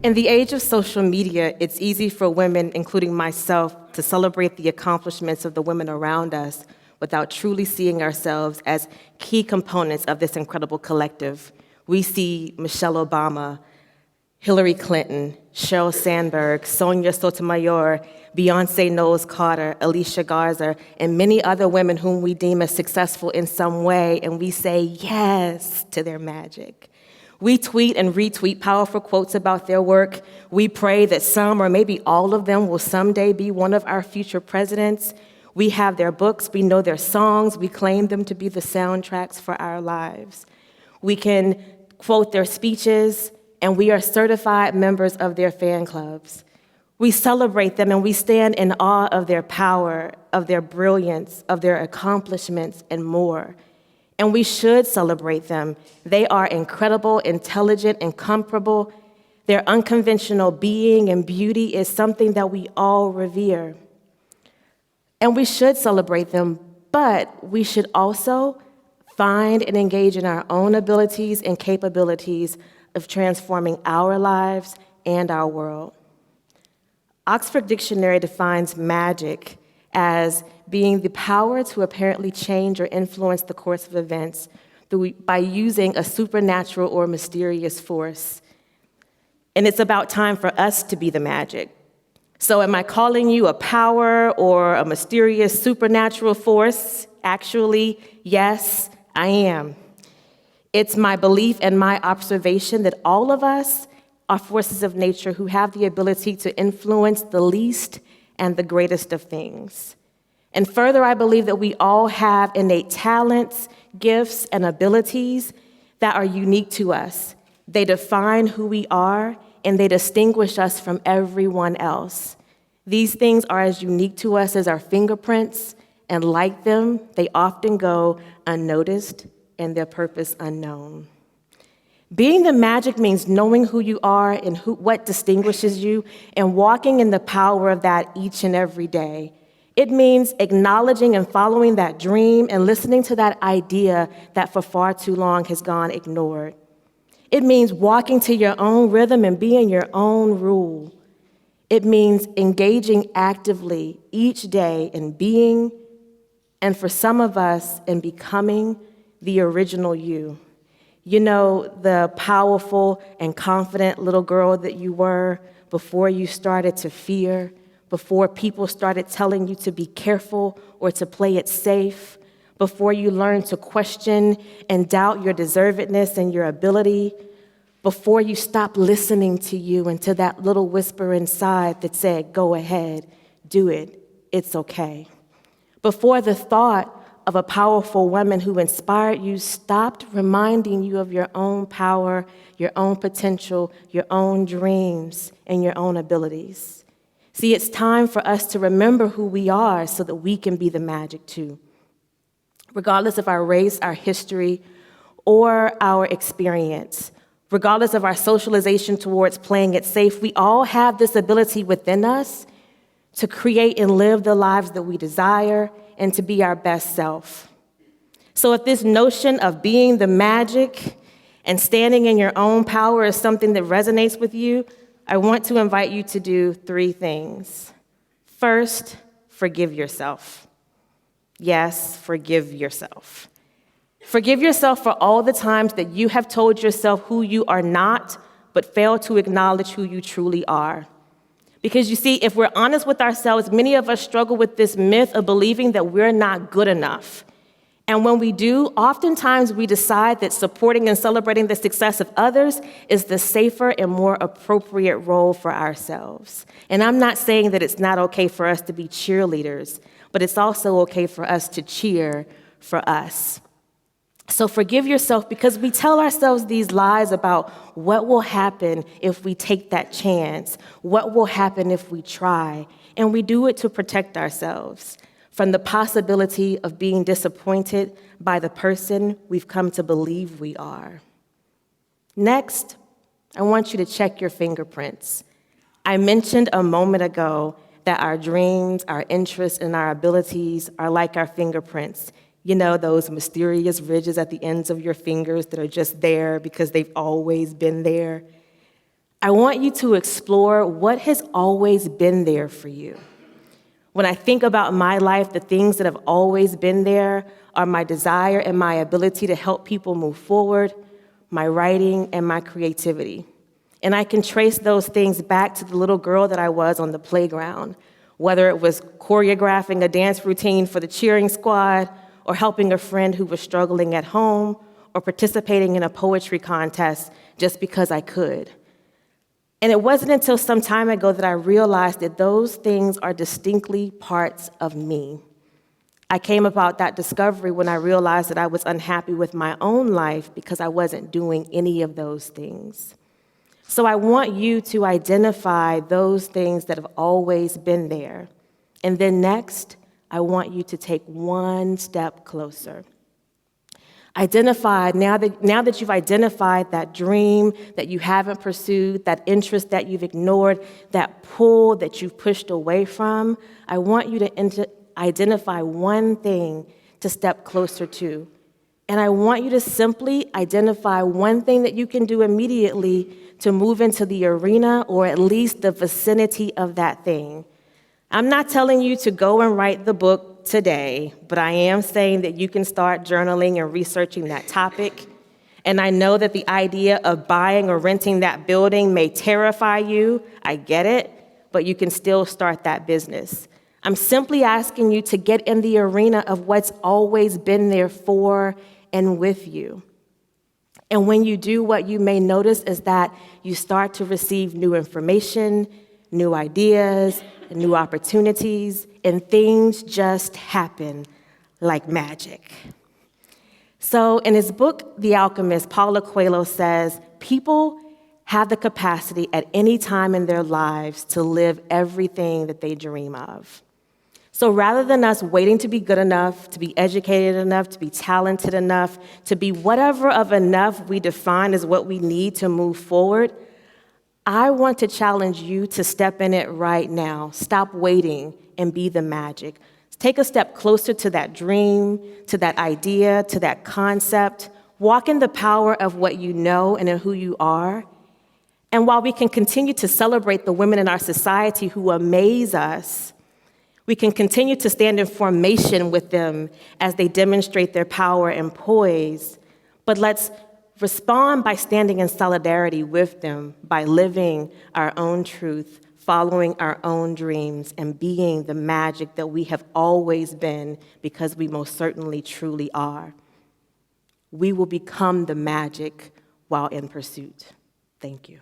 In the age of social media, it's easy for women, including myself, to celebrate the accomplishments of the women around us without truly seeing ourselves as key components of this incredible collective. We see Michelle Obama, Hillary Clinton, Sheryl Sandberg, Sonia Sotomayor, Beyonce Knowles Carter, Alicia Garza, and many other women whom we deem as successful in some way, and we say yes to their magic. We tweet and retweet powerful quotes about their work. We pray that some or maybe all of them will someday be one of our future presidents. We have their books, we know their songs, we claim them to be the soundtracks for our lives. We can quote their speeches, and we are certified members of their fan clubs. We celebrate them and we stand in awe of their power, of their brilliance, of their accomplishments, and more. And we should celebrate them. They are incredible, intelligent, incomparable. Their unconventional being and beauty is something that we all revere. And we should celebrate them, but we should also find and engage in our own abilities and capabilities of transforming our lives and our world. Oxford Dictionary defines magic as being the power to apparently change or influence the course of events by using a supernatural or mysterious force. And it's about time for us to be the magic. So am I calling you a power or a mysterious supernatural force? Actually, yes, I am. It's my belief and my observation that all of us are forces of nature who have the ability to influence the least and the greatest of things. And further, I believe that we all have innate talents, gifts, and abilities that are unique to us. They define who we are, and they distinguish us from everyone else. These things are as unique to us as our fingerprints, and like them, they often go unnoticed and their purpose unknown. Being the magic means knowing who you are and what distinguishes you and walking in the power of that each and every day. It means acknowledging and following that dream and listening to that idea that for far too long has gone ignored. It means walking to your own rhythm and being your own rule. It means engaging actively each day in being, and for some of us, in becoming the original you. You know, the powerful and confident little girl that you were before you started to fear, before people started telling you to be careful or to play it safe, before you learned to question and doubt your deservedness and your ability, before you stopped listening to you and to that little whisper inside that said, go ahead, do it, it's okay. Before the thought of a powerful woman who inspired you stopped reminding you of your own power, your own potential, your own dreams, and your own abilities. See, it's time for us to remember who we are so that we can be the magic too. Regardless of our race, our history, or our experience, regardless of our socialization towards playing it safe, we all have this ability within us to create and live the lives that we desire and to be our best self. So if this notion of being the magic and standing in your own power is something that resonates with you, I want to invite you to do 3 things. First, forgive yourself. Yes, forgive yourself. Forgive yourself for all the times that you have told yourself who you are not, but failed to acknowledge who you truly are. Because you see, if we're honest with ourselves, many of us struggle with this myth of believing that we're not good enough. And when we do, oftentimes we decide that supporting and celebrating the success of others is the safer and more appropriate role for ourselves. And I'm not saying that it's not okay for us to be cheerleaders, but it's also okay for us to cheer for us. So forgive yourself, because we tell ourselves these lies about what will happen if we take that chance, what will happen if we try, and we do it to protect ourselves from the possibility of being disappointed by the person we've come to believe we are. Next, I want you to check your fingerprints. I mentioned a moment ago that our dreams, our interests, and our abilities are like our fingerprints. You know, those mysterious ridges at the ends of your fingers that are just there because they've always been there. I want you to explore what has always been there for you. When I think about my life, the things that have always been there are my desire and my ability to help people move forward, my writing, and my creativity. And I can trace those things back to the little girl that I was on the playground, whether it was choreographing a dance routine for the cheering squad, or helping a friend who was struggling at home, or participating in a poetry contest just because I could. And it wasn't until some time ago that I realized that those things are distinctly parts of me. I came about that discovery when I realized that I was unhappy with my own life because I wasn't doing any of those things. So I want you to identify those things that have always been there. And then next, I want you to take one step closer. Now that you've identified that dream that you haven't pursued, that interest that you've ignored, that pull that you've pushed away from, I want you to identify one thing to step closer to. And I want you to simply identify one thing that you can do immediately to move into the arena or at least the vicinity of that thing. I'm not telling you to go and write the book today, but I am saying that you can start journaling and researching that topic. And I know that the idea of buying or renting that building may terrify you. I get it, but you can still start that business. I'm simply asking you to get in the arena of what's always been there for and with you. And when you do, what you may notice is that you start to receive new information, new ideas, new opportunities, and things just happen like magic. So in his book, The Alchemist, Paulo Coelho says, people have the capacity at any time in their lives to live everything that they dream of. So rather than us waiting to be good enough, to be educated enough, to be talented enough, to be whatever of enough we define as what we need to move forward, I want to challenge you to step in it right now. Stop waiting and be the magic. Take a step closer to that dream, to that idea, to that concept. Walk in the power of what you know and in who you are. And while we can continue to celebrate the women in our society who amaze us, we can continue to stand in formation with them as they demonstrate their power and poise. But let's respond by standing in solidarity with them, by living our own truth, following our own dreams, and being the magic that we have always been, because we most certainly truly are. We will become the magic while in pursuit. Thank you.